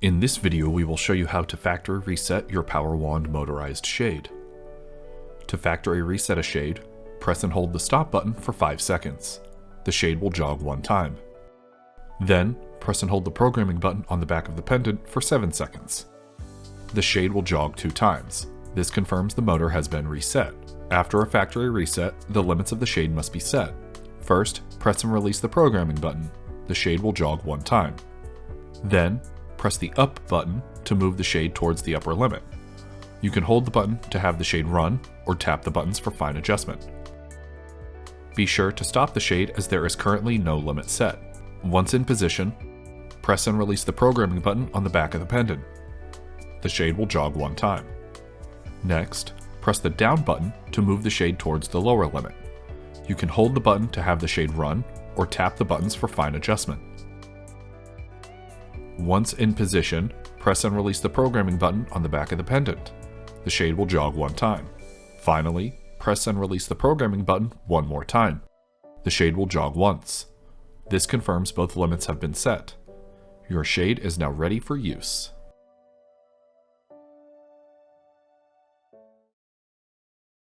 In this video, we will show you how to factory reset your Powerwand motorized shade. To factory reset a shade, press and hold the stop button for 5 seconds. The shade will jog 1 time. Then, press and hold the programming button on the back of the pendant for 7 seconds. The shade will jog 2 times. This confirms the motor has been reset. After a factory reset, the limits of the shade must be set. First, press and release the programming button. The shade will jog 1 time. Then, press the up button to move the shade towards the upper limit. You can hold the button to have the shade run, or tap the buttons for fine adjustment. Be sure to stop the shade as there is currently no limit set. Once in position, press and release the programming button on the back of the pendant. The shade will jog 1 time. Next, press the down button to move the shade towards the lower limit. You can hold the button to have the shade run, or tap the buttons for fine adjustment. Once in position, press and release the programming button on the back of the pendant. The shade will jog 1 time. Finally, press and release the programming button 1 more time. The shade will jog once. This confirms both limits have been set. Your shade is now ready for use.